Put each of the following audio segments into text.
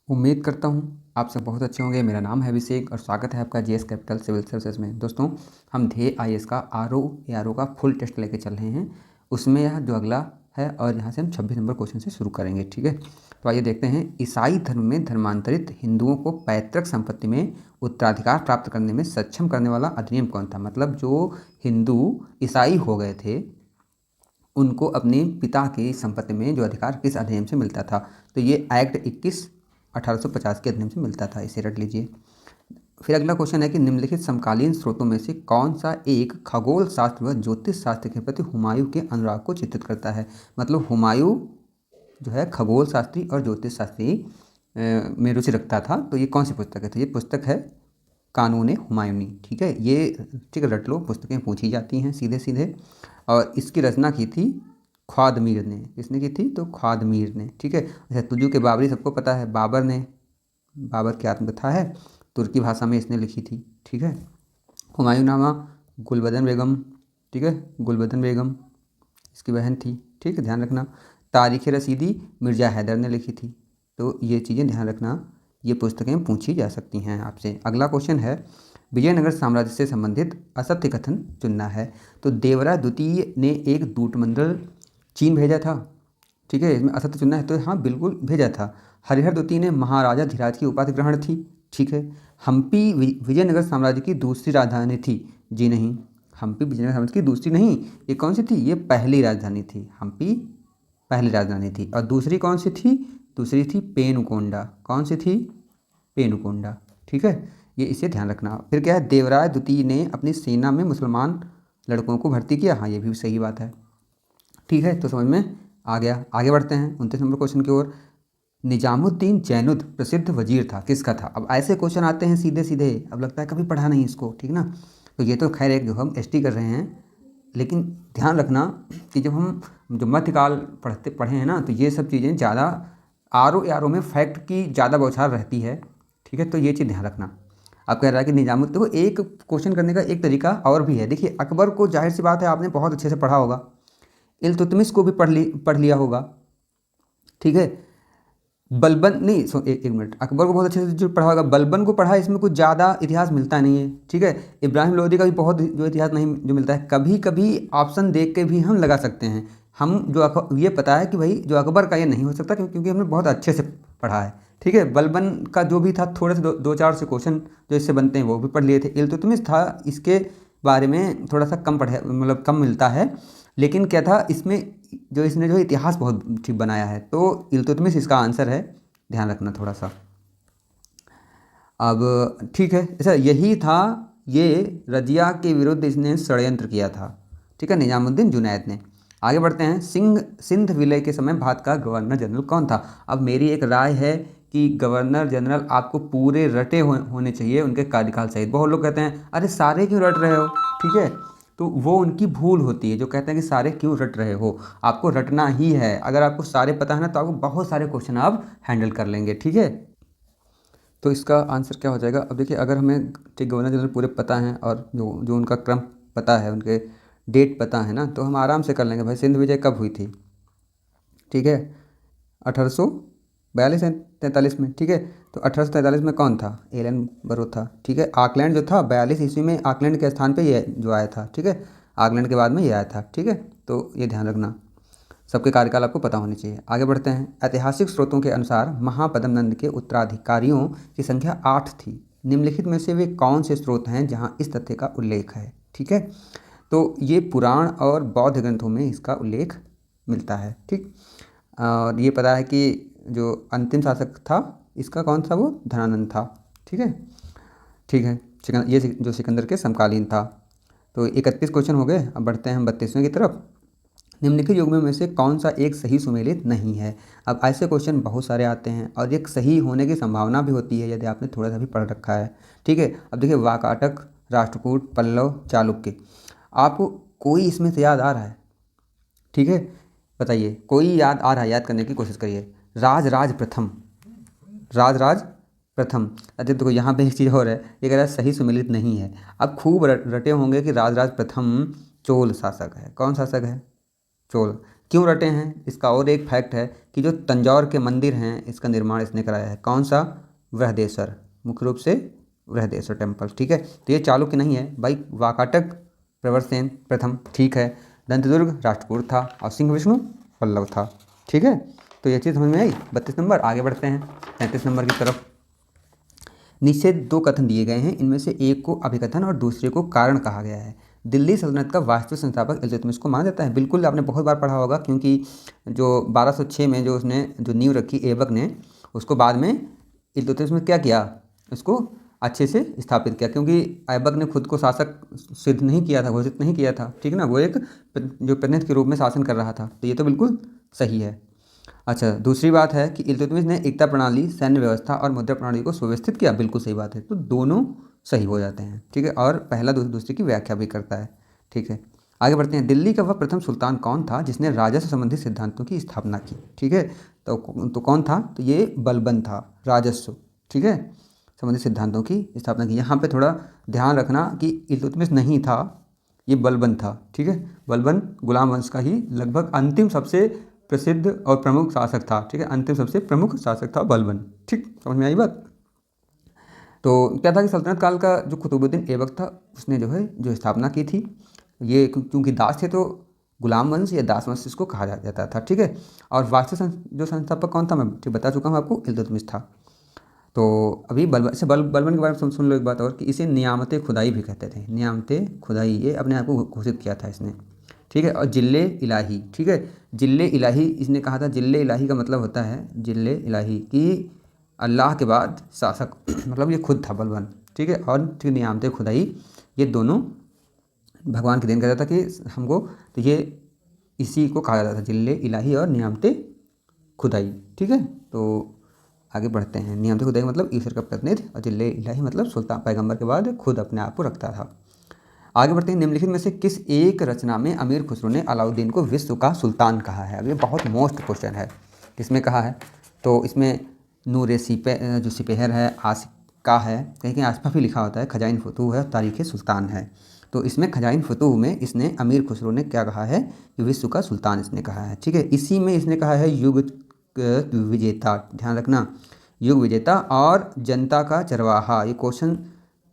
उम्मीद करता हूँ आप सब बहुत अच्छे होंगे। मेरा नाम है अभिषेक और स्वागत है आपका जीएस कैपिटल सिविल सर्विसेज में। दोस्तों, हम ध्येय आईएएस का आरओ का फुल टेस्ट लेके चल रहे हैं। उसमें यह जो अगला है और यहाँ से हम 26 नंबर क्वेश्चन से शुरू करेंगे। ठीक है, तो आइए देखते हैं। ईसाई धर्म में धर्मांतरित हिंदुओं को पैतृक संपत्ति में उत्तराधिकार प्राप्त करने में सक्षम करने वाला अधिनियम कौन था। मतलब जो हिंदू ईसाई हो गए थे उनको अपने पिता की संपत्ति में जो अधिकार किस अधिनियम से मिलता था। तो ये एक्ट 21/1850 के अधिनियम से मिलता था। इसे रट लीजिए। फिर अगला क्वेश्चन है कि निम्नलिखित समकालीन स्रोतों में से कौन सा एक खगोल शास्त्र व ज्योतिष शास्त्र के प्रति हुमायूं के अनुराग को चित्रित करता है। मतलब हुमायूं जो है खगोल शास्त्री और ज्योतिष शास्त्री में रुचि रखता था। तो ये कौन सी पुस्तक है। तो ये पुस्तक है कानून हुमायूनी। ठीक है, ये ठीक है, रट लो। पुस्तकें पूछी जाती हैं सीधे सीधे। और इसकी रचना की थी ख्वादमीर ने। किसने की थी। तो ख्वादमीर ने। ठीक है। अच्छा, तुजू के बाबरी सबको पता है। बाबर ने, बाबर की आत्मकथा है, तुर्की भाषा में इसने लिखी थी। ठीक है। हुमायूंनामा गुलबदन बेगम, ठीक है, गुलबदन बेगम इसकी बहन थी। ठीक है, ध्यान रखना। तारीख़ रसीदी मिर्ज़ा हैदर ने लिखी थी। तो ये चीज़ें ध्यान रखना, ये पुस्तकें पूछी जा सकती हैं आपसे। अगला क्वेश्चन है, विजयनगर साम्राज्य से संबंधित असत्य कथन चुनना है। तो देवराय द्वितीय ने एक दूतमंडल चीन भेजा था। ठीक है, इसमें असत्य चुनना है। तो हाँ, बिल्कुल भेजा था। हरिहर द्वितीय ने महाराजा धीराज की उपाधि ग्रहण थी। ठीक है। हम्पी विजयनगर साम्राज्य की दूसरी राजधानी थी। जी नहीं, हम्पी विजयनगर साम्राज्य की दूसरी नहीं। ये कौन सी थी। ये पहली राजधानी थी। हम्पी पहली राजधानी थी। और दूसरी कौन सी थी। दूसरी थी पेनुकोंडा। कौन सी थी। पेनुकोंडा। ठीक है, ये इसे ध्यान रखना। फिर क्या है, देवराय द्वितीय ने अपनी सेना में मुसलमान लड़कों को भर्ती किया। हाँ, ये भी सही बात है। ठीक है, तो समझ में आ गया। आगे बढ़ते हैं 29 नंबर क्वेश्चन की ओर। निजामुद्दीन जैनुद्द प्रसिद्ध वजीर था, किसका था। अब ऐसे क्वेश्चन आते हैं सीधे सीधे। अब लगता है कभी पढ़ा नहीं इसको। ठीक ना। तो ये तो खैर एक जो हम एसटी कर रहे हैं, लेकिन ध्यान रखना कि जब हम जो मध्यकाल पढ़े हैं ना, तो ये सब चीज़ें ज़्यादा आर ओ में फैक्ट की ज़्यादा बौछार रहती है। ठीक है, तो ये चीज़ ध्यान रखना। अब कह रहा है कि निजामुद्दीन को एक क्वेश्चन करने का एक तरीका और भी है। देखिए, अकबर को जाहिर सी बात है आपने बहुत अच्छे से पढ़ा होगा। इल्तुतमिश को भी पढ़ लिया होगा। ठीक है। बलबन नहीं, एक मिनट, अकबर को बहुत अच्छे से जो पढ़ा होगा, बलबन को पढ़ा, इसमें कुछ ज़्यादा इतिहास मिलता नहीं है। ठीक है। इब्राहिम लोदी का भी बहुत जो इतिहास नहीं जो मिलता है। कभी कभी ऑप्शन देख के भी हम लगा सकते हैं। हम जो ये पता है कि भाई जो अकबर का ये नहीं हो सकता, क्योंकि हमने बहुत अच्छे से पढ़ा है। ठीक है। बलबन का जो भी था, थोड़े से दो चार से क्वेश्चन जो इससे बनते हैं वो भी पढ़ लिए थे। इल्तुतमिश था, इसके बारे में थोड़ा सा कम पढ़े, मतलब कम मिलता है। लेकिन क्या था इसमें, जो इसने जो इतिहास बहुत ठीक बनाया है। तो इल्तुतमिश इसका आंसर है। ध्यान रखना थोड़ा सा। अब ठीक है, ऐसा यही था। ये रजिया के विरुद्ध इसने षड्यंत्र किया था। ठीक है, निजामुद्दीन जुनैद ने। आगे बढ़ते हैं। सिंध विलय के समय भारत का गवर्नर जनरल कौन था। अब मेरी एक राय है कि गवर्नर जनरल आपको पूरे रटे होने चाहिए उनके कार्यकाल सहित। बहुत लोग कहते हैं अरे सारे क्यों रट रहे हो। ठीक है, तो वो उनकी भूल होती है जो कहते हैं कि सारे क्यों रट रहे हो। आपको रटना ही है। अगर आपको सारे पता है ना, तो आपको बहुत सारे क्वेश्चन आप हैंडल कर लेंगे। ठीक है, तो इसका आंसर क्या हो जाएगा। अब देखिए, अगर हमें ठीक गवर्नर जनरल पूरे पता हैं और जो जो उनका क्रम पता है, उनके डेट पता है ना, तो हम आराम से कर लेंगे। भाई सिंध विजय कब हुई थी। ठीक है, 1842 या 43 में। ठीक है, तो 1843 में कौन था। एलन बरो था। ठीक है, आकलैंड जो था 42 ईस्वी में आकलैंड के स्थान पे ये जो आया था। ठीक है, आकलैंड के बाद में ये आया था। ठीक है, तो ये ध्यान रखना, सबके कार्यकाल आपको पता होने चाहिए। आगे बढ़ते हैं। ऐतिहासिक स्रोतों के अनुसार महापद्म नंद के उत्तराधिकारियों की संख्या 8 थी। निम्नलिखित में से वे कौन से स्रोत हैं जहां इस तथ्य का उल्लेख है। ठीक है, तो ये पुराण और बौद्ध ग्रंथों में इसका उल्लेख मिलता है। ठीक, और ये पता है कि जो अंतिम शासक था इसका कौन था, वो धनानंद था। ठीक है। ठीक है, ये जो सिकंदर के समकालीन था। तो 31 क्वेश्चन हो गए। अब बढ़ते हैं हम 32वें की तरफ। निम्नलिखित युग्मों में से कौन सा एक सही सुमेलित नहीं है। अब ऐसे क्वेश्चन बहुत सारे आते हैं और एक सही होने की संभावना भी होती है यदि आपने थोड़ा सा भी पढ़ रखा है। ठीक है, अब देखिए, वाकाटक, राष्ट्रकूट, पल्लव, चालुक्य, आपको कोई इसमें से याद आ रहा है। ठीक है, बताइए, कोई याद आ रहा है। याद करने की कोशिश करिए। राज प्रथम, राज प्रथम। अच्छा, देखो यहाँ पे एक चीज़ और है, ये कह रहा है सही सुमेलित नहीं है। अब खूब रटे होंगे कि राज प्रथम चोल शासक है। कौन शासक है। चोल। क्यों रटे हैं, इसका और एक फैक्ट है कि जो तंजौर के मंदिर हैं इसका निर्माण इसने कराया है। कौन सा? बृहदेश्वर, मुख्य रूप से बृहदेश्वर टेम्पल। ठीक है, तो ये चालुक्य नहीं है भाई। वाकाटक प्रवरसेन प्रथम, ठीक है। दंतदुर्ग राष्ट्रकूट था और सिंह विष्णु पल्लव था। ठीक है, तो ये चीज़ समझ में आई। 32 नंबर, आगे बढ़ते हैं 33 नंबर की तरफ। नीचे दो कथन दिए गए हैं, इनमें से एक को अभिकथन और दूसरे को कारण कहा गया है। दिल्ली सल्तनत का वास्तविक संस्थापक इल्तुतमिश को माना जाता है। बिल्कुल, आपने बहुत बार पढ़ा होगा, क्योंकि जो 1206 में जो उसने जो नींव रखी ऐबक ने, उसको बाद में इल्तुतमिश में क्या किया, उसको अच्छे से स्थापित किया। क्योंकि ऐबक ने खुद को शासक सिद्ध नहीं किया था, घोषित नहीं किया था, ठीक है ना, वो एक जो प्रतिनिधि के रूप में शासन कर रहा था। तो ये तो बिल्कुल सही है। अच्छा, दूसरी बात है कि इल्तुतमिश ने एकता प्रणाली, सैन्य व्यवस्था और मुद्रा प्रणाली को सुव्यवस्थित किया। बिल्कुल सही बात है, तो दोनों सही हो जाते हैं। ठीक है, और पहला दूसरे की व्याख्या भी करता है। ठीक है, आगे बढ़ते हैं। दिल्ली का वह प्रथम सुल्तान कौन था जिसने राजस्व संबंधी सिद्धांतों की स्थापना की? ठीक है, तो कौन था? तो ये बलबन था, राजस्व, ठीक है, संबंधित सिद्धांतों की स्थापना की। यहाँ पे थोड़ा ध्यान रखना कि इल्तुतमिश नहीं था, ये बलबन था। ठीक है, बलबन गुलाम वंश का ही लगभग अंतिम सबसे प्रसिद्ध और प्रमुख शासक था। ठीक है, अंतिम सबसे प्रमुख शासक था बलबन। ठीक, समझ में आई बात। तो क्या था कि सल्तनत काल का जो कुतुबुद्दीन ऐबक था, उसने जो है जो स्थापना की थी, ये क्योंकि दास थे तो गुलाम वंश या दास वंश इसको कहा जाता था। ठीक है, और वास्तविक जो संस्थापक कौन था, मैं ठीक बता चुका हूँ आपको, इल्तुतमिश था। तो अभी बलबन के बारे में सुन लो एक बात और, कि इसे नियामत खुदाई भी कहते थे। नियामत खुदाई, ये अपने आप को घोषित किया था इसने। ठीक है, और जिले इलाही, ठीक है, जिले इलाही इसने कहा था। जिले इलाही का मतलब होता है, जिले इलाही कि अल्लाह के बाद शासक मतलब ये खुद था बलबन। ठीक है, और ठीक नियामत खुदाई, ये दोनों भगवान की देन कहता था कि हमको, तो ये इसी को कहा जाता था, जिले इलाही और नियामत खुदाई। ठीक है, तो आगे बढ़ते हैं। नियामत खुदाई मतलब ईश्वर का प्रतिनिधि, और जिले इलाही मतलब सुल्तान पैगंबर के बाद खुद अपने आप को रखता था। आगे बढ़ते हैं। निम्नलिखित में से किस एक रचना में अमीर खुसरो ने अलाउद्दीन को विश्व का सुल्तान कहा है? अब ये बहुत मोस्ट क्वेश्चन है, किसमें कहा है? तो इसमें नूरे जो सिपहर है, आशिका है, कहीं कहीं आसपास भी लिखा होता है, खजाइन फतूह है, तारीख़ सुल्तान है। तो इसमें खजाइन फतूह में इसने अमीर खुसरो ने क्या कहा है कि विश्व का सुल्तान इसने कहा है। ठीक है, इसी में इसने कहा है युग विजेता, ध्यान रखना, युग विजेता और जनता का चरवाहा। ये क्वेश्चन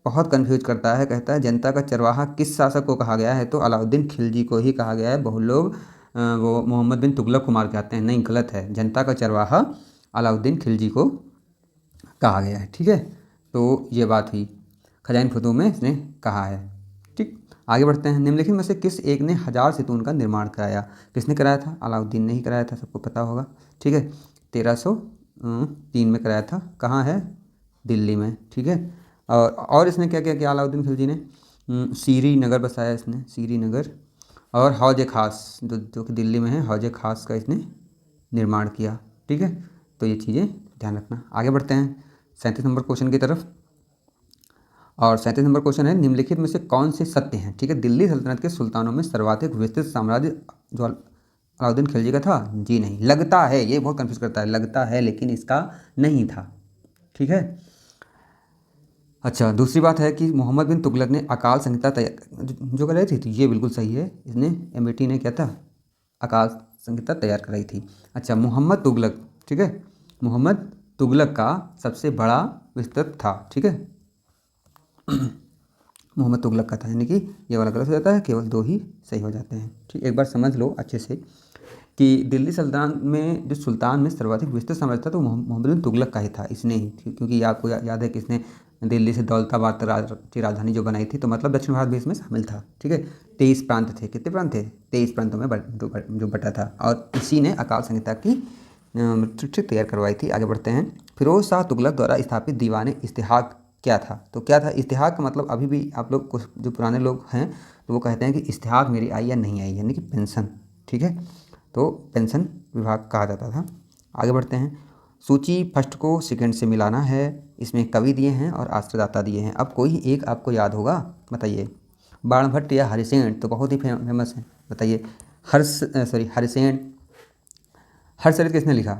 बहुत कन्फ्यूज करता है। कहता है जनता का चरवाहा किस शासक को कहा गया है? तो अलाउद्दीन खिलजी को ही कहा गया है। बहुत लोग वो मोहम्मद बिन तुगलक को मार के आते हैं, नहीं, गलत है। जनता का चरवाहा अलाउद्दीन खिलजी को कहा गया है। ठीक है, तो ये बात हुई, खजाइन फतूह में इसने कहा है। ठीक, आगे बढ़ते हैं। निम्नलिखित में से किस एक ने 1000 सितून का निर्माण कराया? किसने कराया था? अलाउद्दीन ने ही कराया था, सबको पता होगा। ठीक है, 1303 में कराया था। कहाँ है? दिल्ली में। ठीक है, और इसने क्या क्या किया अलाउद्दीन खिलजी ने? सीरी नगर बसाया इसने, सीरी नगर, और हौज खास जो कि दिल्ली में है, हौज खास का इसने निर्माण किया। ठीक है, तो ये चीज़ें ध्यान रखना। आगे बढ़ते हैं 37 नंबर क्वेश्चन की तरफ, और 37 नंबर क्वेश्चन है, निम्नलिखित में से कौन से सत्य हैं? ठीक है, दिल्ली सल्तनत के सुल्तानों में सर्वाधिक विस्तृत साम्राज्य जो अलाउद्दीन खिलजी का था? जी नहीं, लगता है, ये बहुत कंफ्यूज करता है, लगता है लेकिन इसका नहीं था। ठीक है, अच्छा, दूसरी बात है कि मोहम्मद बिन तुगलक ने अकाल संहिता तैयार जो कराई थी, तो ये बिल्कुल सही है, इसने एमएटी ने क्या था, अकाल संहिता तैयार कराई थी। अच्छा, मोहम्मद तुगलक, ठीक है, मोहम्मद तुगलक का सबसे बड़ा विस्तृत था। ठीक है, मोहम्मद तुगलक का था, यानी कि ये वाला गलत हो जाता है, केवल दो ही सही हो जाते हैं। ठीक, एक बार समझ लो अच्छे से कि दिल्ली सल्तनत में जो सुल्तान में सर्वाधिक विस्तृत साम्राज्य था तो मोहम्मद बिन तुगलक का ही था, इसने ही, क्योंकि आपको याद है कि इसने दिल्ली से दौलताबाद की राजधानी जो बनाई थी, तो मतलब दक्षिण भारत भी इसमें शामिल था। ठीक है, 23 प्रांत थे। कितने प्रांत थे? 23 प्रांतों में जो बटा था, और इसी ने अकाल संहिता की चिट्ठी तैयार करवाई थी। आगे बढ़ते हैं। फिरोज शाह तुगलक द्वारा स्थापित दीवान इस्तेहाक क्या था? तो क्या था इस्तेहाक का मतलब? अभी भी आप लोग कुछ जो पुराने लोग हैं तो वो कहते हैं कि इस्तेहाक मेरी आई या नहीं आई, यानी कि पेंशन। ठीक है, तो पेंशन विभाग कहा जाता था। आगे बढ़ते हैं। सूची फर्स्ट को सेकंड से मिलाना है। इसमें कवि दिए हैं और आश्रयदाता दिए हैं। अब कोई एक आपको याद होगा, बताइए। बाणभट्ट या हरिसेन तो बहुत ही फेमस है, बताइए। हरिसेन, हर्षचरित किसने लिखा?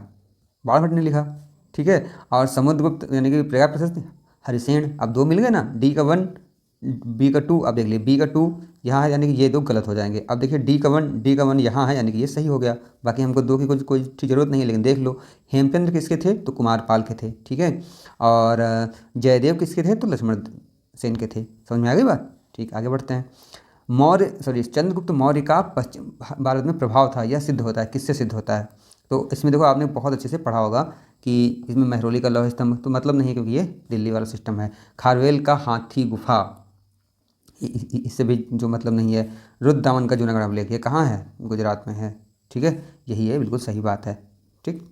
बाणभट्ट ने लिखा। ठीक है, और समुद्रगुप्त यानी कि प्रयाग प्रशस्ति, हरिसेन। अब दो मिल गए ना, डी का 1 बी का 2, अब देख लिए बी का 2 यहाँ है, यानी कि ये दो गलत हो जाएंगे। अब देखिए डी का 1 यहाँ है, यानी कि ये सही हो गया। बाकी हमको दो की कोई ज़रूरत नहीं है, लेकिन देख लो हेमचंद्र किसके थे, तो कुमारपाल के थे, ठीक है। और जयदेव किसके थे, तो लक्ष्मण सेन के थे। समझ में आ गई बात। ठीक, आगे बढ़ते हैं। चंद्रगुप्त मौर्य का पश्चिम भारत में प्रभाव था, यह सिद्ध होता है, किससे सिद्ध होता है। तो इसमें देखो आपने बहुत अच्छे से पढ़ा होगा कि इसमें महरौली का लौह स्तंभ तो मतलब नहीं है, क्योंकि ये दिल्ली वाला सिस्टम है। खारवेल का हाथी गुफा, इससे भी जो मतलब नहीं है। रुद्रदामन का जूनागढ़ अभिलेख, ये कहाँ है, गुजरात में है, ठीक है। यही है, बिल्कुल सही बात है, ठीक।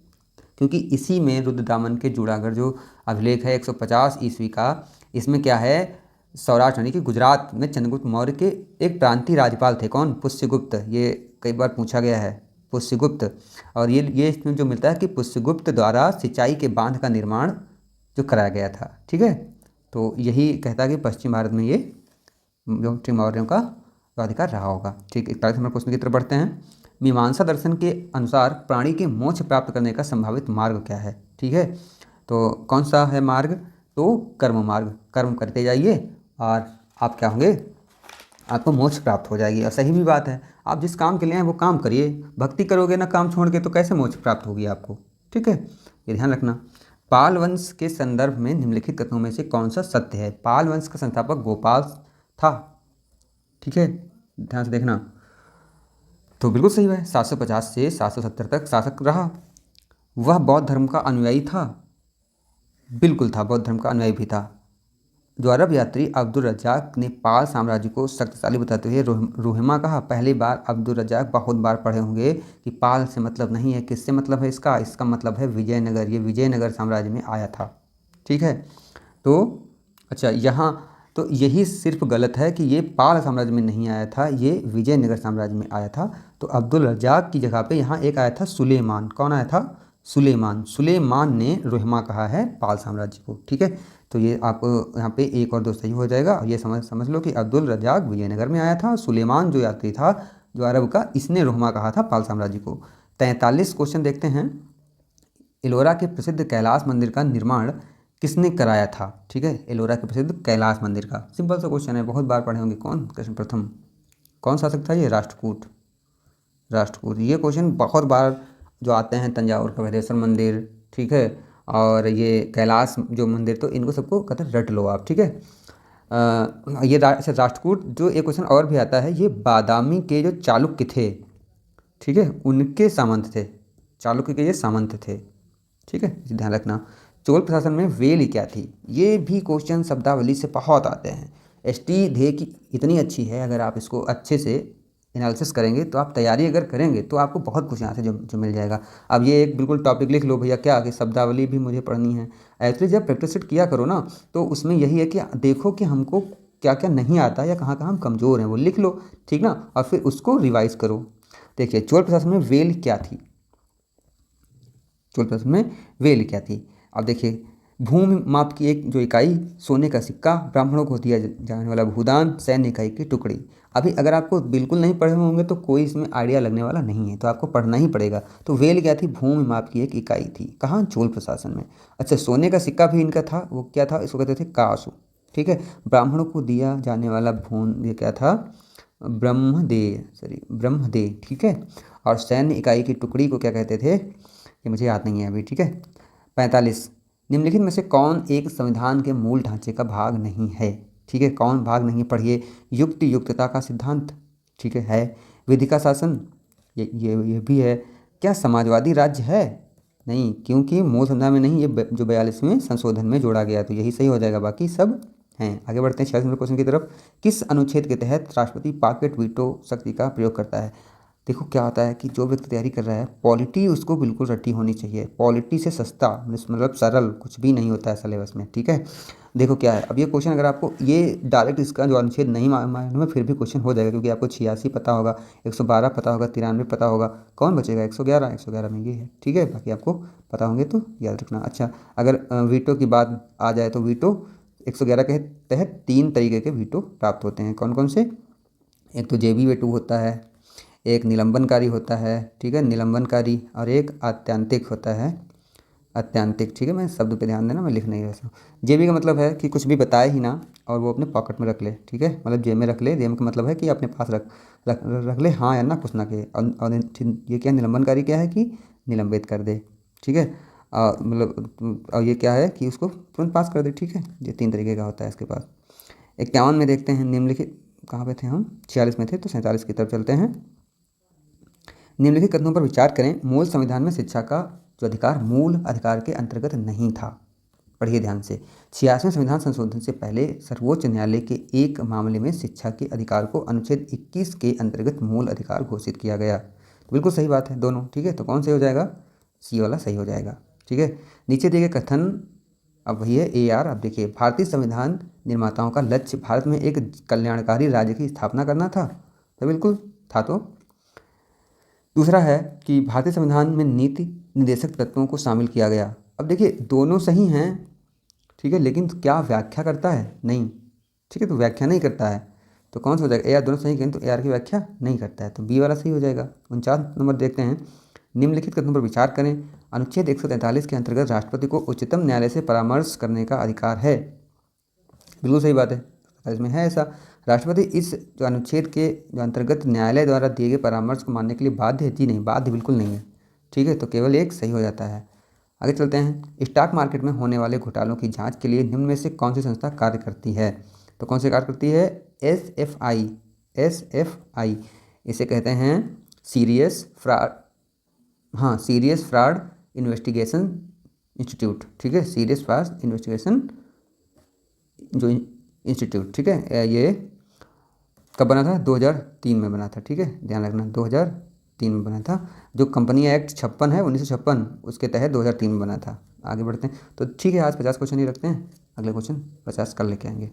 क्योंकि इसी में रुद्रदामन के जूनागढ़ जो अभिलेख है 150 ईस्वी का, इसमें क्या है, सौराष्ट्र यानी कि गुजरात में चंद्रगुप्त मौर्य के एक प्रांतीय राज्यपाल थे, कौन, पुष्यगुप्त। ये कई बार पूछा गया है, पुष्यगुप्त। और ये इसमें जो मिलता है कि पुष्यगुप्त द्वारा सिंचाई के बांध का निर्माण जो कराया गया था, ठीक है। तो यही कहता है कि पश्चिम भारत में ये जो मौर्यों का अधिकार रहा होगा, ठीक। 41 नंबर क्वेश्चन की तरफ बढ़ते हैं। मीमांसा दर्शन के अनुसार प्राणी के मोक्ष प्राप्त करने का संभावित मार्ग क्या है, ठीक है। तो कौन सा है मार्ग, तो कर्म मार्ग, कर्म करते जाइए और आप क्या होंगे, आपको मोक्ष प्राप्त हो जाएगी। और सही भी बात है, आप जिस काम के लिए हैं वो काम करिए, भक्ति करोगे ना काम छोड़ के, तो कैसे मोक्ष प्राप्त होगी आपको, ठीक है। ये ध्यान रखना। पाल वंश के संदर्भ में निम्नलिखित कथनों में से कौन सा सत्य है। पाल वंश का संस्थापक गोपाल था, ठीक है, ध्यान से देखना। तो बिल्कुल सही है, 750 से 770 तक शासक रहा। वह बौद्ध धर्म का अनुयायी था, बिल्कुल था, बौद्ध धर्म का अनुयायी भी था। जो अरब यात्री अब्दुल रज्जाक ने पाल साम्राज्य को शक्तिशाली बताते हुए रोहिमा कहा। पहली बार अब्दुल रज्जाक बहुत बार पढ़े होंगे कि पाल से मतलब नहीं है, किससे मतलब है इसका मतलब है विजयनगर। ये विजयनगर साम्राज्य में आया था, ठीक है। तो अच्छा, यहाँ तो यही सिर्फ गलत है कि ये पाल साम्राज्य में नहीं आया था, ये विजयनगर साम्राज्य में आया था। तो अब्दुल रज्जाक की जगह पे यहाँ एक आया था सुलेमान। कौन आया था, सुलेमान ने रोहिमा कहा है पाल साम्राज्य को, ठीक है। तो ये आप यहाँ पे एक और दो सही हो जाएगा। और ये समझ लो कि अब्दुल रज्जाक विजयनगर में आया था, सुलेमान जो यात्री था जो अरब का, इसने रोहिमा कहा था पाल साम्राज्य को। 43 क्वेश्चन देखते हैं। एलोरा के प्रसिद्ध कैलाश मंदिर का निर्माण किसने कराया था, ठीक है। एलोरा के प्रसिद्ध कैलाश मंदिर का, सिंपल सा क्वेश्चन है, बहुत बार पढ़े होंगे। कौन, कृष्ण प्रथम, कौन शासक था ये, राष्ट्रकूट। ये क्वेश्चन बहुत बार जो आते हैं, तंजावुर का बृहदेश्वर मंदिर, ठीक है, और ये कैलाश जो मंदिर, तो इनको सबको कहते हैं रट लो आप, ठीक है। ये राष्ट्रकूट जो एक क्वेश्चन और भी आता है, ये बादामी के जो चालुक्य थे, ठीक है, उनके सामंत थे, चालुक्य के ये सामंत थे, ठीक है, इसे ध्यान रखना। चोल प्रशासन में वेल क्या थी, ये भी क्वेश्चन शब्दावली से बहुत आते हैं। एसटी ध्येय की इतनी अच्छी है, अगर आप इसको अच्छे से एनालिसिस करेंगे, तो आप तैयारी अगर करेंगे तो आपको बहुत कुछ यहाँ से जो मिल जाएगा। अब ये एक बिल्कुल टॉपिक लिख लो भैया, क्या कि शब्दावली भी मुझे पढ़नी है। एक्चुअली जब प्रैक्टिस किया करो ना, तो उसमें यही है कि देखो कि हमको क्या क्या नहीं आता या कहाँ कहाँ हम कमज़ोर हैं, वो लिख लो, ठीक ना, और फिर उसको रिवाइज करो। देखिए, चोल प्रशासन में वेल क्या थी, चोल प्रशासन में वेल क्या थी। अब देखिए, भूमि माप की एक जो इकाई, सोने का सिक्का, ब्राह्मणों को दिया जाने वाला भूदान, सैन्य इकाई की टुकड़ी। अभी अगर आपको बिल्कुल नहीं पढ़े होंगे तो कोई इसमें आइडिया लगने वाला नहीं है, तो आपको पढ़ना ही पड़ेगा। तो वेल क्या थी, भूमि माप की एक इकाई थी, कहाँ, चोल प्रशासन में। अच्छा, सोने का सिक्का भी इनका था, वो क्या था, इसको कहते थे कासु, ठीक है। ब्राह्मणों को दिया जाने वाला भून, ये क्या था, ब्रह्मदेय, ठीक है। और सैन्य इकाई की टुकड़ी को क्या कहते थे, ये मुझे याद नहीं है अभी, ठीक है। 45, निम्नलिखित में से कौन एक संविधान के मूल ढांचे का भाग नहीं है, ठीक है। कौन भाग नहीं है, पढ़िए। युक्तता का सिद्धांत, ठीक है। विधि का शासन, ये भी है। क्या समाजवादी राज्य है, नहीं, क्योंकि मूल संविधान में नहीं, ये जो 42वें संशोधन में जोड़ा गया, तो यही सही हो जाएगा, बाकी सब हैं। आगे बढ़ते हैं 46 नंबर क्वेश्चन की तरफ। किस अनुच्छेद के तहत राष्ट्रपति पॉकेट वीटो शक्ति का प्रयोग करता है। देखो क्या होता है कि जो व्यक्ति तैयारी कर रहा है, पॉलिटी उसको बिल्कुल रटी होनी चाहिए। पॉलिटी से सस्ता मतलब सरल कुछ भी नहीं होता है सिलेबस में, ठीक है। देखो क्या है, अब ये क्वेश्चन अगर आपको ये डायरेक्ट इसका जो अनुच्छेद नहीं मालूम है, फिर भी क्वेश्चन हो जाएगा, क्योंकि आपको 86 पता होगा, 112 पता होगा, 93 पता होगा, कौन बचेगा, 111 में ये है, ठीक है। बाकी आपको पता होंगे तो याद रखना। अच्छा, अगर वीटो की बात आ जाए, तो वीटो 111 के तहत 3 तरीके के वीटो प्राप्त होते हैं। कौन कौन से, एक तो जेबी वेटो होता है, एक निलंबनकारी होता है, ठीक है, निलंबनकारी, और एक आत्यांतिक होता है, अत्यंतिक, ठीक है। मैं शब्द पे ध्यान देना, मैं लिख नहीं रहा हूँ। जेबी का मतलब है कि कुछ भी बताए ही ना और वो अपने पॉकेट में रख ले, ठीक है। मतलब जेब में रख ले, जेब का मतलब है कि अपने पास रख ले, हाँ या ना कुछ ना कहे। और ये क्या निलंबनकारी क्या है कि निलंबित कर दे, ठीक है। मतलब और ये क्या है कि उसको तुरंत पास कर दे, ठीक है। ये 3 तरीके का होता है इसके पास। 51 में देखते हैं निम्नलिखित, कहाँ पे थे हम, 46 में थे, तो 47 की तरफ चलते हैं। निम्नलिखित कथनों पर विचार करें। मूल संविधान में शिक्षा का जो अधिकार मूल अधिकार के अंतर्गत नहीं था। पढ़िए ध्यान से। 86वें संविधान संशोधन से पहले सर्वोच्च न्यायालय के एक मामले में शिक्षा के अधिकार को अनुच्छेद 21 के अंतर्गत मूल अधिकार घोषित किया गया। तो बिल्कुल सही बात है दोनों, ठीक है। तो कौन सही हो जाएगा, सी वाला सही हो जाएगा, ठीक है। नीचे दिए गए कथन, अब वही है ए आर। अब देखिए, भारतीय संविधान निर्माताओं का लक्ष्य भारत में एक कल्याणकारी राज्य की स्थापना करना था। तो बिल्कुल था। तो दूसरा है कि भारतीय संविधान में नीति निर्देशक तत्वों को शामिल किया गया। अब देखिए दोनों सही हैं, ठीक है, लेकिन क्या व्याख्या करता है, नहीं, ठीक है। तो व्याख्या नहीं करता है, तो कौन सा हो जाएगा, ए आर। दोनों सही कहें तो ए आर की व्याख्या नहीं करता है, तो बी वाला सही हो जाएगा। 49 नंबर देखते हैं। निम्नलिखित कथनों पर विचार करें। अनुच्छेद 143 के अंतर्गत राष्ट्रपति को उच्चतम न्यायालय से परामर्श करने का अधिकार है। बिल्कुल सही बात है, इसमें है ऐसा। राष्ट्रपति इस जो अनुच्छेद के जो अंतर्गत न्यायालय द्वारा दिए गए परामर्श को मानने के लिए बाध्य है, जी नहीं, बाध्य बिल्कुल नहीं है, ठीक है। तो केवल एक सही हो जाता है। आगे चलते हैं। स्टॉक मार्केट में होने वाले घोटालों की जांच के लिए निम्न में से कौन सी संस्था कार्य करती है। तो कौन सी कार्य करती है, SFI। SFI इसे कहते हैं सीरियस फ्रॉड, हाँ, सीरियस फ्रॉड इन्वेस्टिगेशन इंस्टीट्यूट, ठीक है। सीरियस फ्रॉड इन्वेस्टिगेशन जो इंस्टीट्यूट, ठीक है। ये कब बना था, 2003 में बना था, ठीक है, ध्यान रखना, 2003 में बना था। जो कंपनी एक्ट 56 है 1956, उसके तहत 2003 में बना था। आगे बढ़ते हैं। तो ठीक है, आज 50 क्वेश्चन ही रखते हैं, अगले क्वेश्चन 50 कल लेके आएंगे।